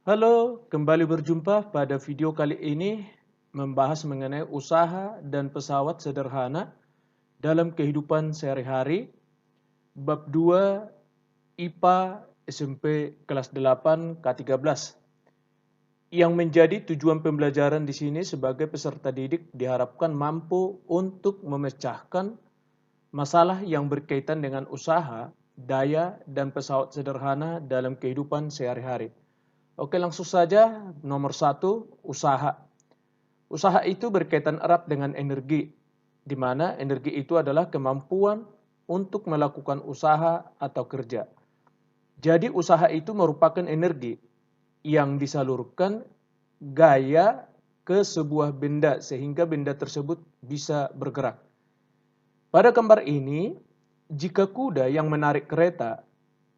Halo, kembali berjumpa pada video kali ini membahas mengenai usaha dan pesawat sederhana dalam kehidupan sehari-hari, bab 2 IPA SMP kelas 8 K13. Yang menjadi tujuan pembelajaran di sini sebagai peserta didik diharapkan mampu untuk memecahkan masalah yang berkaitan dengan usaha, daya, dan pesawat sederhana dalam kehidupan sehari-hari. Oke, langsung saja. Nomor 1, usaha. Usaha itu berkaitan erat dengan energi, di mana energi itu adalah kemampuan untuk melakukan usaha atau kerja. Jadi usaha itu merupakan energi yang disalurkan gaya ke sebuah benda sehingga benda tersebut bisa bergerak. Pada gambar ini, jika kuda yang menarik kereta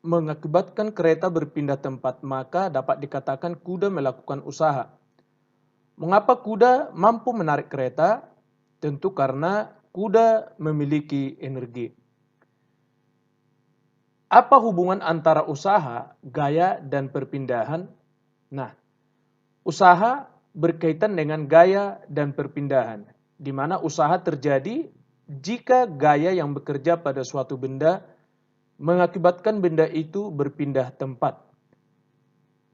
mengakibatkan kereta berpindah tempat, maka dapat dikatakan kuda melakukan usaha. Mengapa kuda mampu menarik kereta? Tentu karena kuda memiliki energi. Apa hubungan antara usaha, gaya, dan perpindahan? Nah, usaha berkaitan dengan gaya dan perpindahan, di mana usaha terjadi jika gaya yang bekerja pada suatu benda mengakibatkan benda itu berpindah tempat.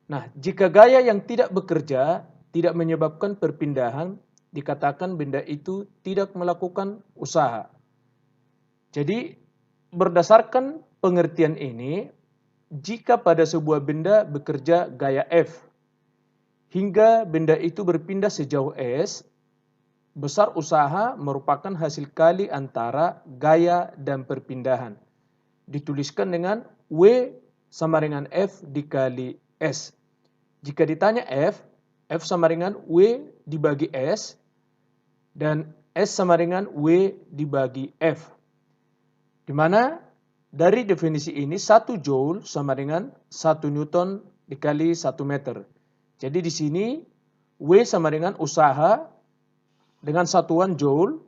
Nah, jika gaya yang tidak bekerja tidak menyebabkan perpindahan, dikatakan benda itu tidak melakukan usaha. Jadi, berdasarkan pengertian ini, jika pada sebuah benda bekerja gaya F, hingga benda itu berpindah sejauh S, besar usaha merupakan hasil kali antara gaya dan perpindahan. Dituliskan dengan W sama dengan F dikali S. Jika ditanya F sama dengan W dibagi S, dan S sama dengan W dibagi F. Di mana dari definisi ini 1 Joule sama dengan 1 Newton dikali 1 meter. Jadi di sini W sama dengan usaha dengan satuan Joule,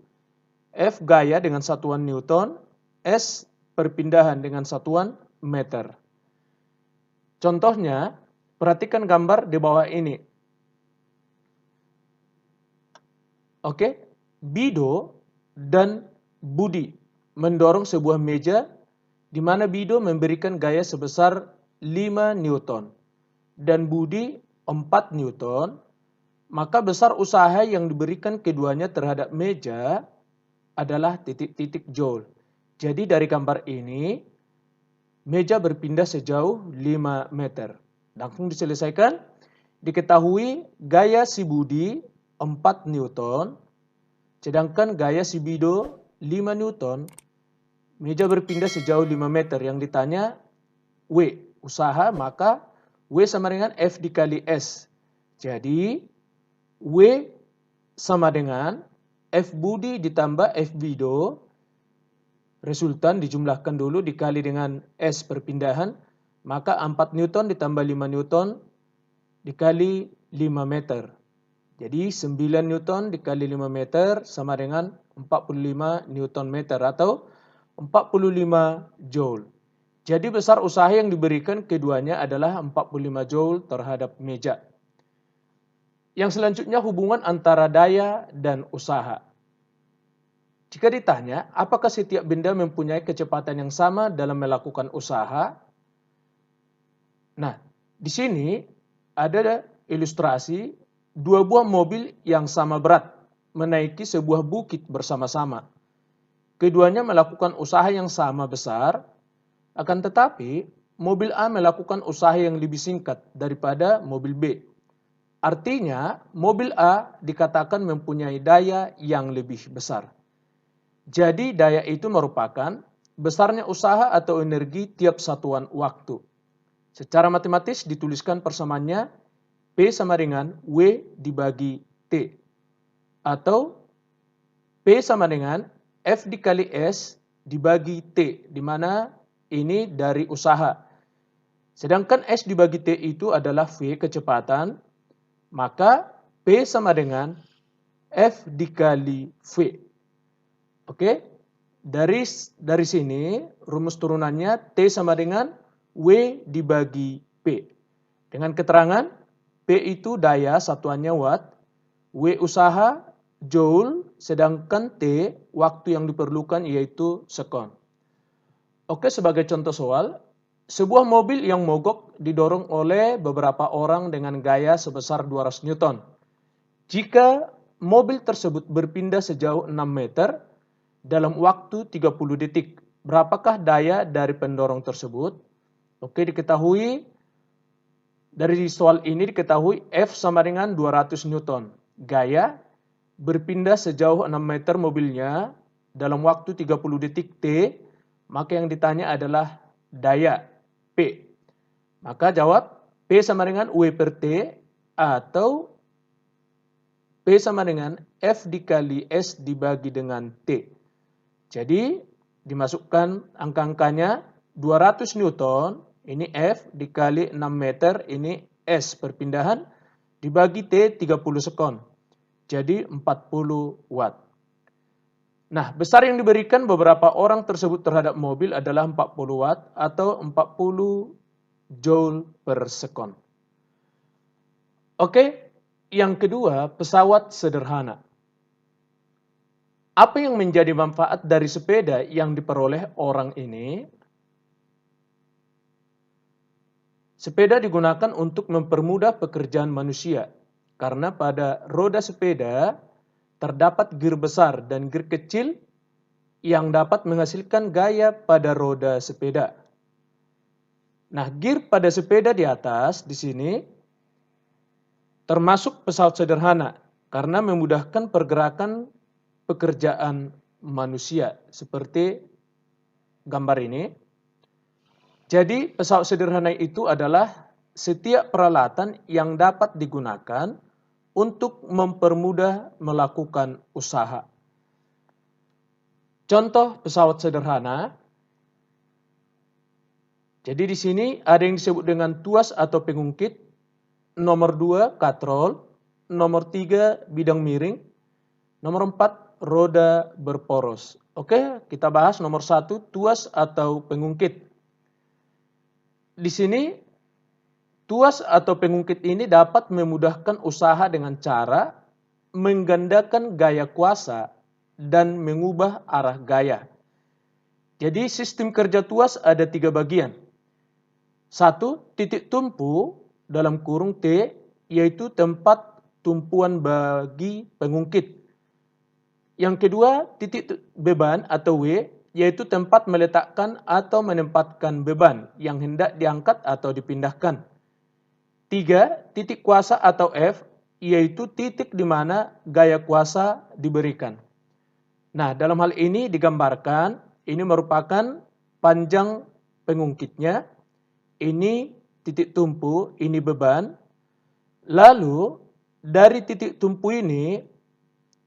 F gaya dengan satuan Newton, S perpindahan dengan satuan meter. Contohnya, perhatikan gambar di bawah ini. Oke, Bido dan Budi mendorong sebuah meja di mana Bido memberikan gaya sebesar 5 Newton dan Budi 4 Newton, maka besar usaha yang diberikan keduanya terhadap meja adalah titik-titik Joule. Jadi dari gambar ini, meja berpindah sejauh 5 meter. Langsung diselesaikan. Diketahui gaya si Budi 4 Newton, sedangkan gaya si Bido 5 Newton, meja berpindah sejauh 5 meter. Yang ditanya W, usaha, maka W sama dengan F dikali S. Jadi W sama dengan F Budi ditambah F Bido, resultan dijumlahkan dulu dikali dengan S perpindahan, maka 4 Newton ditambah 5 Newton dikali 5 meter. Jadi 9 Newton dikali 5 meter sama dengan 45 Newton meter atau 45 Joule. Jadi besar usaha yang diberikan keduanya adalah 45 Joule terhadap meja. Yang selanjutnya hubungan antara daya dan usaha. Jika ditanya, apakah setiap benda mempunyai kecepatan yang sama dalam melakukan usaha? Nah, di sini ada ilustrasi 2 buah mobil yang sama berat menaiki sebuah bukit bersama-sama. Keduanya melakukan usaha yang sama besar, akan tetapi mobil A melakukan usaha yang lebih singkat daripada mobil B. Artinya, mobil A dikatakan mempunyai daya yang lebih besar. Jadi, daya itu merupakan besarnya usaha atau energi tiap satuan waktu. Secara matematis dituliskan persamaannya P sama dengan W dibagi T. Atau P sama dengan F dikali S dibagi T, di mana ini dari usaha. Sedangkan S dibagi T itu adalah V kecepatan, maka P sama dengan F dikali V. Oke, dari sini rumus turunannya T sama dengan W dibagi P. Dengan keterangan P itu daya, satuannya watt, W usaha, joule, sedangkan T waktu yang diperlukan yaitu sekon. Oke, sebagai contoh soal, sebuah mobil yang mogok didorong oleh beberapa orang dengan gaya sebesar 200 Newton. Jika mobil tersebut berpindah sejauh 6 meter dalam waktu 30 detik, berapakah daya dari pendorong tersebut? Oke, diketahui dari soal ini diketahui F sama dengan 200 Newton. Gaya berpindah sejauh 6 meter mobilnya dalam waktu 30 detik T, maka yang ditanya adalah daya P. Maka jawab P sama dengan W per T atau P sama dengan F dikali S dibagi dengan T. Jadi dimasukkan angka-angkanya 200 Newton, ini F dikali 6 meter, ini S perpindahan, dibagi T 30 sekon. Jadi 40 watt. Nah, besar yang diberikan beberapa orang tersebut terhadap mobil adalah 40 watt atau 40 joule per sekon. Oke, yang kedua, pesawat sederhana. Apa yang menjadi manfaat dari sepeda yang diperoleh orang ini? Sepeda digunakan untuk mempermudah pekerjaan manusia, karena pada roda sepeda terdapat gear besar dan gear kecil yang dapat menghasilkan gaya pada roda sepeda. Nah, gear pada sepeda di atas di sini termasuk pesawat sederhana karena memudahkan pergerakan pekerjaan manusia seperti gambar ini. Jadi pesawat sederhana itu adalah setiap peralatan yang dapat digunakan untuk mempermudah melakukan usaha. Contoh pesawat sederhana. Jadi di sini ada yang disebut dengan tuas atau pengungkit, nomor 2 katrol, nomor 3 bidang miring, nomor 4 roda berporos. Oke, kita bahas nomor 1 tuas atau pengungkit. Di sini tuas atau pengungkit ini dapat memudahkan usaha dengan cara menggandakan gaya kuasa dan mengubah arah gaya. Jadi sistem kerja tuas ada 3 bagian. 1. Titik tumpu dalam kurung T, yaitu tempat tumpuan bagi pengungkit. Yang kedua, titik beban atau W, yaitu tempat meletakkan atau menempatkan beban yang hendak diangkat atau dipindahkan. 3. Titik kuasa atau F, yaitu titik di mana gaya kuasa diberikan. Nah, dalam hal ini digambarkan, ini merupakan panjang pengungkitnya, ini titik tumpu, ini beban. Lalu, dari titik tumpu ini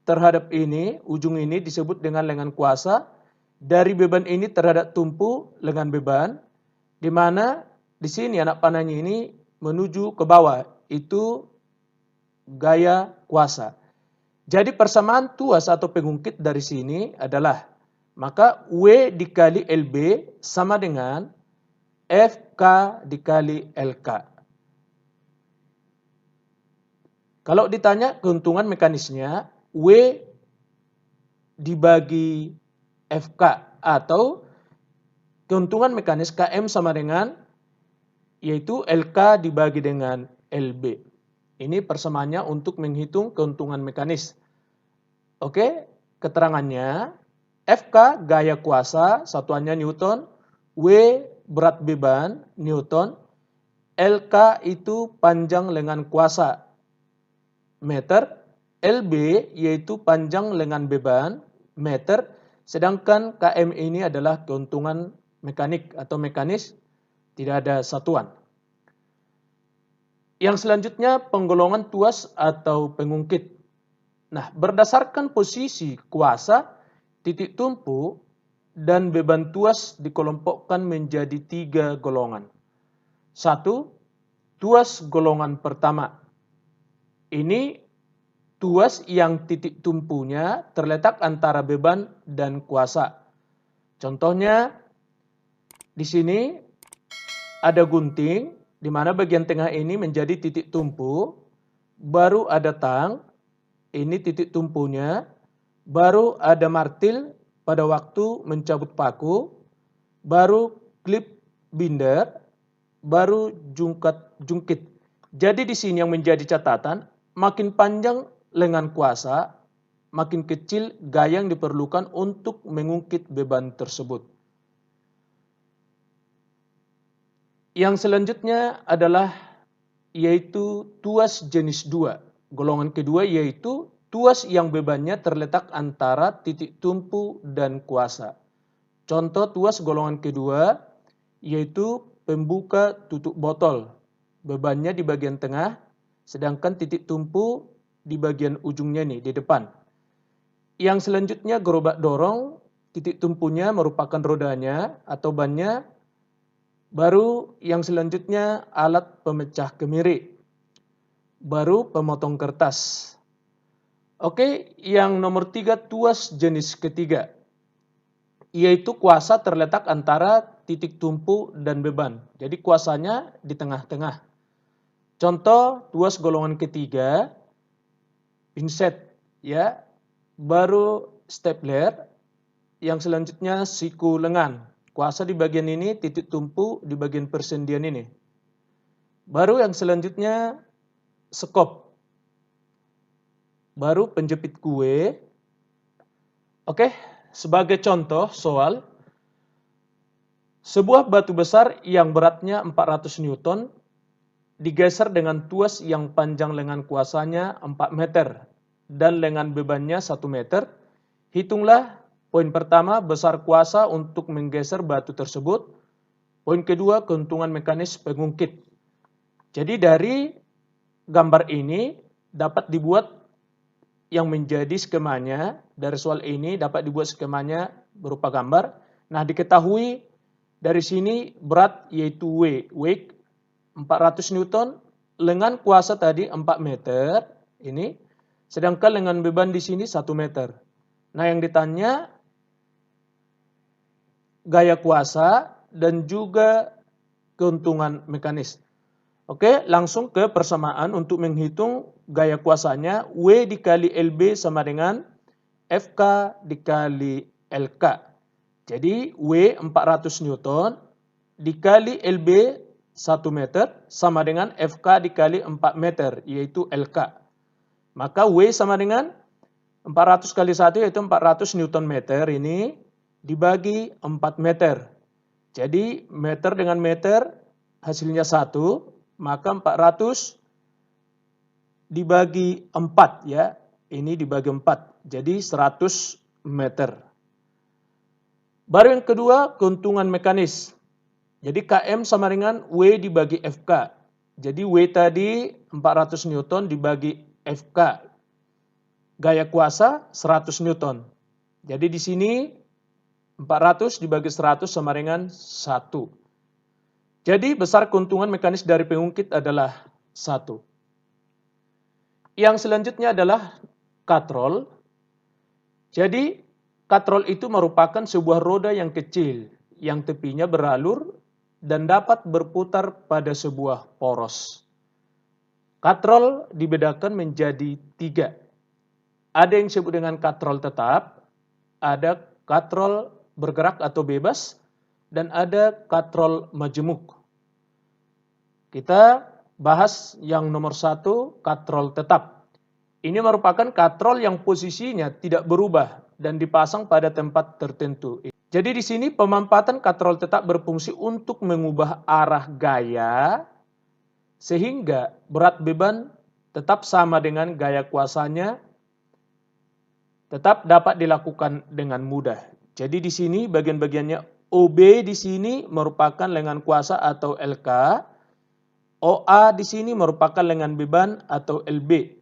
terhadap ini, ujung ini disebut dengan lengan kuasa. Dari beban ini terhadap tumpu lengan beban, di mana di sini anak panahnya ini menuju ke bawah, itu gaya kuasa. Jadi persamaan tuas atau pengungkit dari sini adalah, maka W dikali LB sama dengan FK dikali LK. Kalau ditanya keuntungan mekanisnya, W dibagi FK atau keuntungan mekanis KM sama dengan yaitu LK dibagi dengan LB. Ini persamaannya untuk menghitung keuntungan mekanis. Oke, keterangannya FK gaya kuasa, satuannya Newton, W berat beban Newton, LK itu panjang lengan kuasa meter, LB yaitu panjang lengan beban meter, sedangkan KM ini adalah keuntungan mekanik atau mekanis, tidak ada satuan. Yang selanjutnya penggolongan tuas atau pengungkit. Nah, berdasarkan posisi kuasa, titik tumpu, dan beban tuas dikelompokkan menjadi 3 golongan. 1. Tuas golongan pertama. Ini tuas yang titik tumpunya terletak antara beban dan kuasa. Contohnya, di sini ada gunting di mana bagian tengah ini menjadi titik tumpu, baru ada tang, ini titik tumpunya, baru ada martil pada waktu mencabut paku, baru klip binder, baru jungkit. Jadi di sini yang menjadi catatan, makin panjang lengan kuasa, makin kecil gaya yang diperlukan untuk mengungkit beban tersebut. Yang selanjutnya adalah yaitu tuas jenis 2. Golongan kedua yaitu tuas yang bebannya terletak antara titik tumpu dan kuasa. Contoh tuas golongan kedua yaitu pembuka tutup botol. Bebannya di bagian tengah, sedangkan titik tumpu di bagian ujungnya nih, di depan. Yang selanjutnya gerobak dorong, titik tumpunya merupakan rodanya atau bannya. Baru yang selanjutnya alat pemecah kemiri. Baru pemotong kertas. Oke, yang nomor 3 tuas jenis ketiga. Yaitu kuasa terletak antara titik tumpu dan beban. Jadi kuasanya di tengah-tengah. Contoh tuas golongan ketiga, pinset, ya. Baru stapler, yang selanjutnya siku lengan. Kuasa di bagian ini, titik tumpu di bagian persendian ini. Baru yang selanjutnya sekop. Baru penjepit kue. Oke, sebagai contoh soal, sebuah batu besar yang beratnya 400 Newton digeser dengan tuas yang panjang lengan kuasanya 4 meter dan lengan bebannya 1 meter. Hitunglah poin pertama besar kuasa untuk menggeser batu tersebut. Poin kedua keuntungan mekanis pengungkit. Jadi dari gambar ini dapat dibuat yang menjadi skemanya, dari soal ini dapat dibuat skemanya berupa gambar. Nah, diketahui dari sini berat yaitu weight 400 Newton, lengan kuasa tadi 4 meter, ini, sedangkan lengan beban di sini 1 meter. Nah, yang ditanya gaya kuasa dan juga keuntungan mekanis. Oke, langsung ke persamaan untuk menghitung gaya kuasanya. W dikali LB sama dengan FK dikali LK. Jadi W 400 Newton dikali LB 1 meter sama dengan FK dikali 4 meter, yaitu LK. Maka W sama dengan 400 kali 1 yaitu 400 Newton meter ini dibagi 4 meter. Jadi meter dengan meter hasilnya 1, maka 400 dibagi 4 ya. Ini dibagi 4. Jadi 100 meter. Baru yang kedua keuntungan mekanis. Jadi KM sama dengan W dibagi FK. Jadi W tadi 400 Newton dibagi FK. Gaya kuasa 100 Newton. Jadi di sini 400 dibagi 100 sama dengan 1. Jadi besar keuntungan mekanis dari pengungkit adalah 1. Yang selanjutnya adalah katrol. Jadi katrol itu merupakan sebuah roda yang kecil yang tepinya beralur dan dapat berputar pada sebuah poros. Katrol dibedakan menjadi 3. Ada yang disebut dengan katrol tetap, ada katrol bergerak atau bebas, dan ada katrol majemuk. Kita bahas yang nomor 1, katrol tetap. Ini merupakan katrol yang posisinya tidak berubah dan dipasang pada tempat tertentu. Jadi di sini pemampatan katrol tetap berfungsi untuk mengubah arah gaya sehingga berat beban tetap sama dengan gaya kuasanya, tetap dapat dilakukan dengan mudah. Jadi di sini bagian-bagiannya OB di sini merupakan lengan kuasa atau LK, OA di sini merupakan lengan beban atau LB.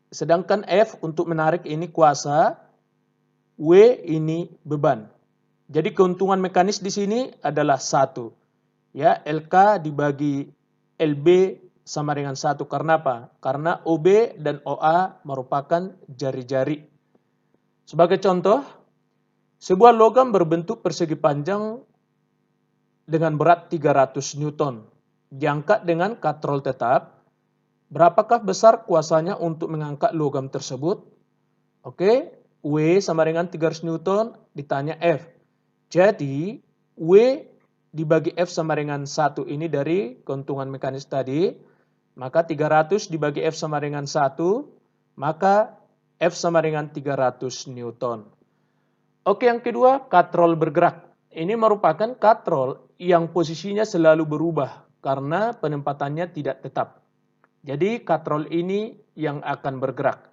Sedangkan F untuk menarik ini kuasa, W ini beban. Jadi keuntungan mekanis di sini adalah 1. Ya, LK dibagi LB sama dengan 1. Karena apa? Karena OB dan OA merupakan jari-jari. Sebagai contoh, sebuah logam berbentuk persegi panjang dengan berat 300 Newton. diangkat dengan katrol tetap. Berapakah besar kuasanya untuk mengangkat logam tersebut? Oke, W sama dengan 300 Newton, ditanya F. Jadi, W dibagi F sama dengan 1 ini dari keuntungan mekanis tadi, maka 300 dibagi F sama dengan 1, maka F sama dengan 300 Newton. Oke, yang kedua, katrol bergerak. Ini merupakan katrol yang posisinya selalu berubah karena penempatannya tidak tetap. Jadi katrol ini yang akan bergerak.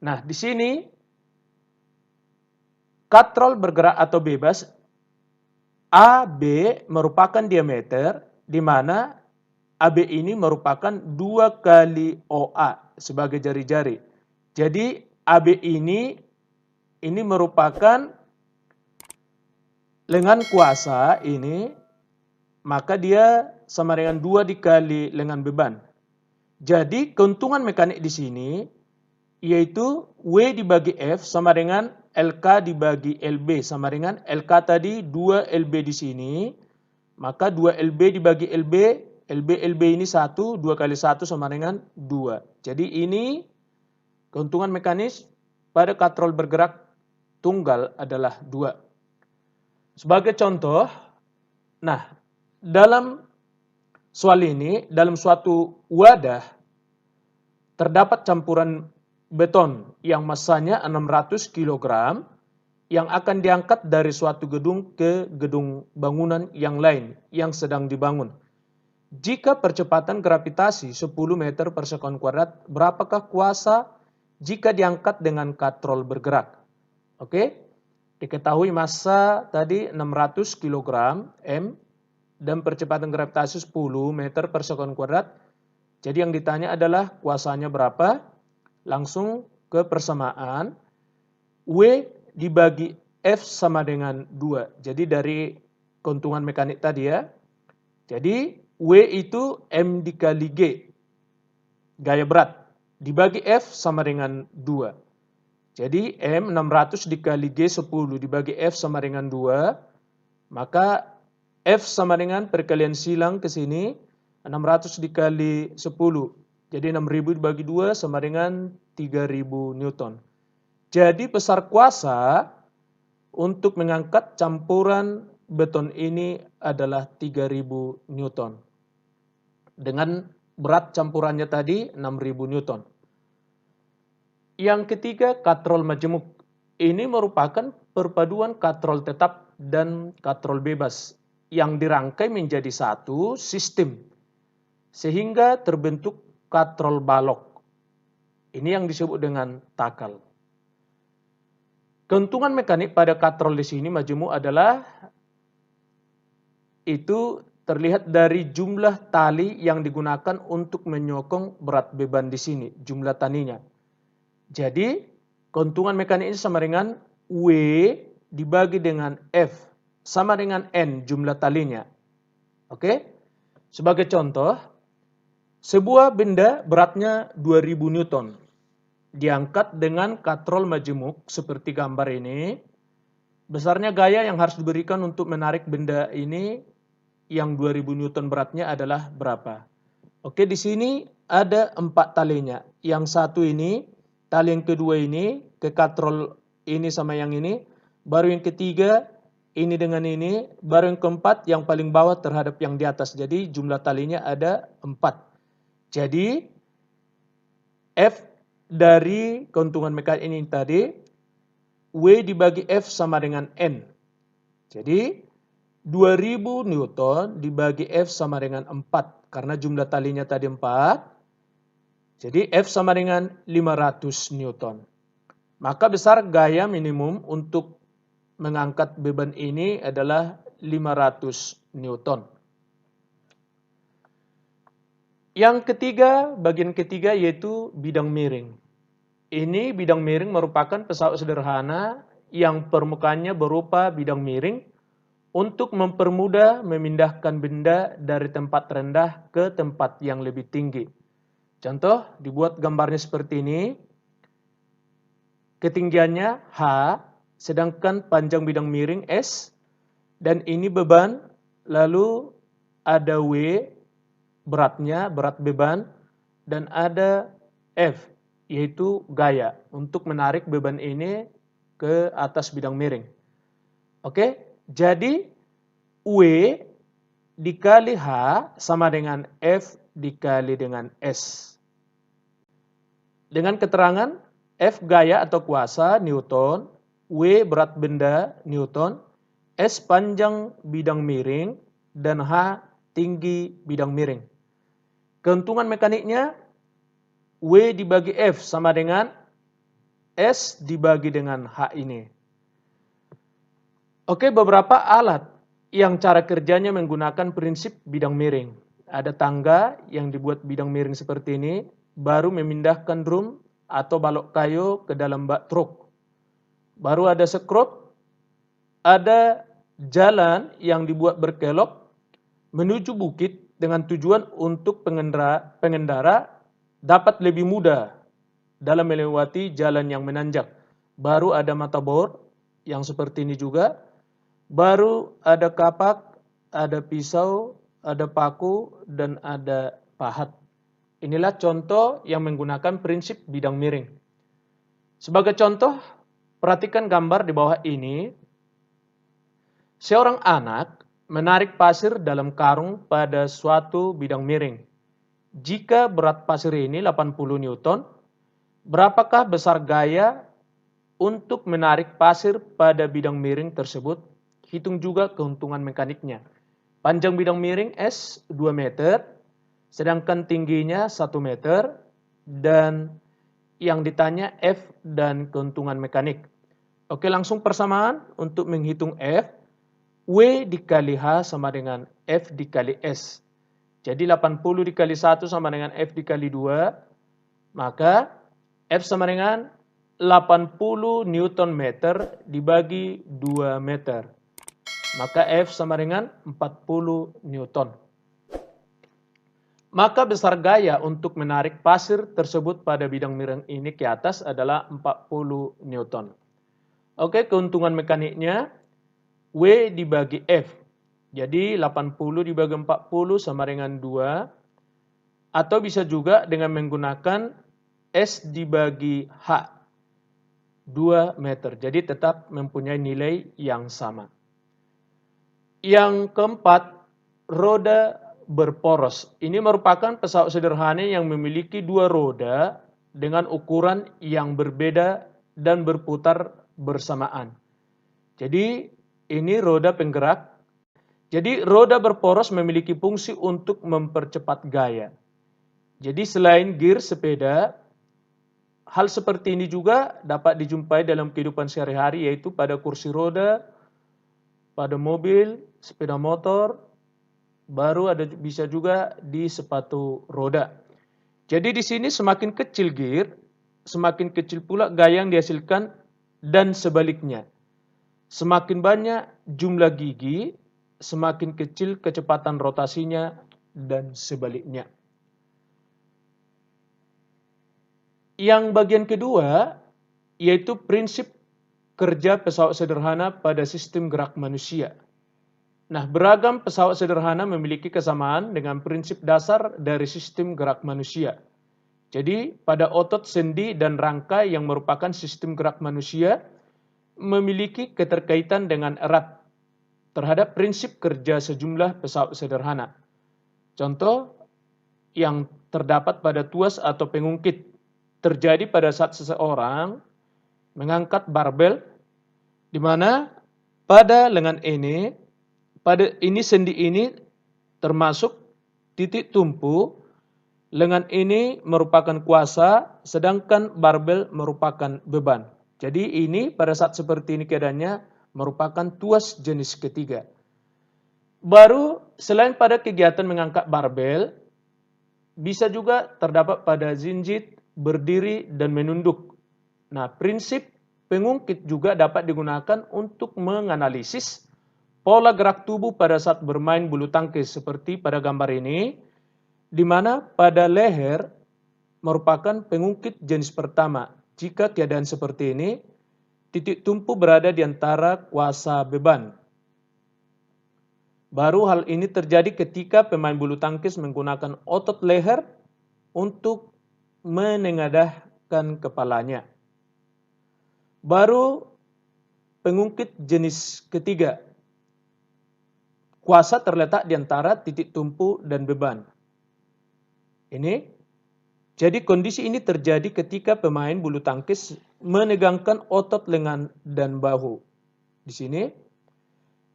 Nah, di sini katrol bergerak atau bebas, AB merupakan diameter, di mana AB ini merupakan 2 kali OA sebagai jari-jari. Jadi AB ini merupakan lengan kuasa ini, maka dia sama dengan 2 dikali lengan beban. Jadi keuntungan mekanik di sini yaitu W dibagi F sama dengan LK dibagi LB sama dengan LK tadi 2 LB di sini, maka 2 LB dibagi LB, LB ini 1, 2 kali 1 sama dengan 2. Jadi ini keuntungan mekanis pada katrol bergerak tunggal adalah 2. Sebagai contoh, nah dalam soal ini, dalam suatu wadah terdapat campuran beton yang masanya 600 kg yang akan diangkat dari suatu gedung ke gedung bangunan yang lain yang sedang dibangun. Jika percepatan gravitasi 10 meter per sekon kuadrat, berapakah kuasa jika diangkat dengan katrol bergerak? Oke, diketahui massa tadi 600 kg M dan percepatan gravitasi 10 meter per sekon kuadrat. Jadi yang ditanya adalah kuasanya berapa? Langsung ke persamaan. W dibagi F sama dengan 2. Jadi dari keuntungan mekanik tadi ya. Jadi W itu M dikali G, gaya berat, dibagi F sama dengan 2. Jadi M 600 dikali G 10 dibagi F sama dengan 2. Maka F sama dengan perkalian silang ke sini, 600 dikali 10. Jadi 6.000 dibagi 2 sama dengan 3.000 Newton. Jadi besar kuasa untuk mengangkat campuran beton ini adalah 3.000 Newton. Dengan berat campurannya tadi 6.000 Newton. Yang ketiga, katrol majemuk. Ini merupakan perpaduan katrol tetap dan katrol bebas yang dirangkai menjadi satu sistem sehingga terbentuk katrol balok. Ini yang disebut dengan takal. Keuntungan mekanik pada katrol di sini majemuk adalah itu terlihat dari jumlah tali yang digunakan untuk menyokong berat beban di sini, jumlah talinya. Jadi keuntungan mekanik ini sama dengan W dibagi dengan F sama dengan N jumlah talinya. Oke? Sebagai contoh, sebuah benda beratnya 2000 Newton diangkat dengan katrol majemuk seperti gambar ini. Besarnya gaya yang harus diberikan untuk menarik benda ini yang 2000 Newton beratnya adalah berapa? Oke, di sini ada 4 talinya. Yang satu ini, tali yang kedua ini, ke katrol ini sama yang ini. Baru yang ketiga, ini dengan ini. Baru yang keempat, yang paling bawah terhadap yang di atas. Jadi jumlah talinya ada 4. Jadi F dari keuntungan mekanik ini tadi, W dibagi F sama dengan N. Jadi 2000 Newton dibagi F sama dengan 4. Karena jumlah talinya tadi 4. Jadi F sama dengan 500 Newton. Maka besar gaya minimum untuk mengangkat beban ini adalah 500 Newton. Yang ketiga, bagian ketiga yaitu bidang miring. Ini bidang miring merupakan pesawat sederhana yang permukaannya berupa bidang miring untuk mempermudah memindahkan benda dari tempat rendah ke tempat yang lebih tinggi. Contoh, dibuat gambarnya seperti ini. Ketinggiannya H, sedangkan panjang bidang miring S, dan ini beban, lalu ada W, beratnya, berat beban, dan ada F, yaitu gaya untuk menarik beban ini ke atas bidang miring. Oke, jadi W dikali H sama dengan F dikali dengan S. Dengan keterangan F gaya atau kuasa Newton, W berat benda Newton, S panjang bidang miring, dan H tinggi bidang miring. Keuntungan mekaniknya W dibagi F sama dengan S dibagi dengan H ini. Oke, beberapa alat yang cara kerjanya menggunakan prinsip bidang miring. Ada tangga yang dibuat bidang miring seperti ini, baru memindahkan drum atau balok kayu ke dalam bak truk. Baru ada sekrup, ada jalan yang dibuat berkelok menuju bukit dengan tujuan untuk pengendara dapat lebih mudah dalam melewati jalan yang menanjak. Baru ada mata bor yang seperti ini juga. Baru ada kapak, ada pisau, ada paku, dan ada pahat. Inilah contoh yang menggunakan prinsip bidang miring. Sebagai contoh, perhatikan gambar di bawah ini. Seorang anak menarik pasir dalam karung pada suatu bidang miring. Jika berat pasir ini 80 Newton, berapakah besar gaya untuk menarik pasir pada bidang miring tersebut? Hitung juga keuntungan mekaniknya. Panjang bidang miring S 2 meter, sedangkan tingginya 1 meter, dan yang ditanya F dan keuntungan mekanik. Oke, langsung persamaan untuk menghitung F. W dikali H sama dengan F dikali S. Jadi 80 dikali 1 sama dengan F dikali 2, maka F sama dengan 80 Newton meter dibagi 2 meter. Maka F sama dengan 40 Newton. Maka besar gaya untuk menarik pasir tersebut pada bidang miring ini ke atas adalah 40 Newton. Oke, keuntungan mekaniknya W dibagi F. Jadi 80 dibagi 40 sama dengan 2. Atau bisa juga dengan menggunakan S dibagi H. 2 meter. Jadi tetap mempunyai nilai yang sama. Yang keempat, roda berporos. Ini merupakan pesawat sederhana yang memiliki 2 roda dengan ukuran yang berbeda dan berputar bersamaan. Jadi ini roda penggerak. Jadi roda berporos memiliki fungsi untuk mempercepat gaya. Jadi selain gear sepeda, hal seperti ini juga dapat dijumpai dalam kehidupan sehari-hari, yaitu pada kursi roda, pada mobil, sepeda motor, baru ada bisa juga di sepatu roda. Jadi di sini semakin kecil gear, semakin kecil pula gaya yang dihasilkan, dan sebaliknya. Semakin banyak jumlah gigi, semakin kecil kecepatan rotasinya, dan sebaliknya. Yang bagian kedua, yaitu prinsip kerja pesawat sederhana pada sistem gerak manusia. Nah, beragam pesawat sederhana memiliki kesamaan dengan prinsip dasar dari sistem gerak manusia. Jadi, pada otot, sendi, dan rangka yang merupakan sistem gerak manusia, memiliki keterkaitan dengan erat terhadap prinsip kerja sejumlah pesawat sederhana. Contoh yang terdapat pada tuas atau pengungkit terjadi pada saat seseorang mengangkat barbel, di mana pada lengan ini, pada ini sendi ini termasuk titik tumpu, lengan ini merupakan kuasa, sedangkan barbel merupakan beban. Jadi ini pada saat seperti ini keadaannya merupakan tuas jenis ketiga. Baru selain pada kegiatan mengangkat barbel, bisa juga terdapat pada zinjit, berdiri, dan menunduk. Nah, prinsip pengungkit juga dapat digunakan untuk menganalisis pola gerak tubuh pada saat bermain bulu tangkis seperti pada gambar ini, di mana pada leher merupakan pengungkit jenis pertama. Jika keadaan seperti ini, titik tumpu berada di antara kuasa beban. Baru hal ini terjadi ketika pemain bulu tangkis menggunakan otot leher untuk menengadahkan kepalanya. Baru pengungkit jenis ketiga. Kuasa terletak di antara titik tumpu dan beban. Ini, jadi kondisi ini terjadi ketika pemain bulu tangkis menegangkan otot lengan dan bahu. Di sini,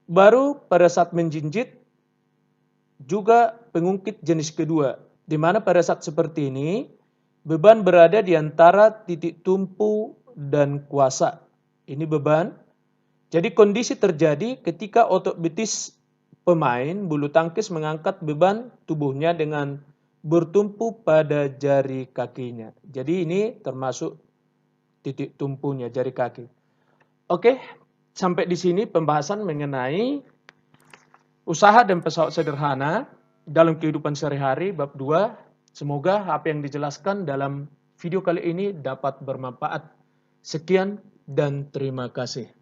baru pada saat menjinjit, juga pengungkit jenis kedua, di mana pada saat seperti ini, beban berada di antara titik tumpu dan kuasa. Ini beban. Jadi kondisi terjadi ketika otot betis pemain bulu tangkis mengangkat beban tubuhnya dengan bertumpu pada jari kakinya. Jadi ini termasuk titik tumpunya, jari kaki. Oke, sampai di sini pembahasan mengenai usaha dan pesawat sederhana dalam kehidupan sehari-hari bab 2. Semoga apa yang dijelaskan dalam video kali ini dapat bermanfaat. Sekian dan terima kasih.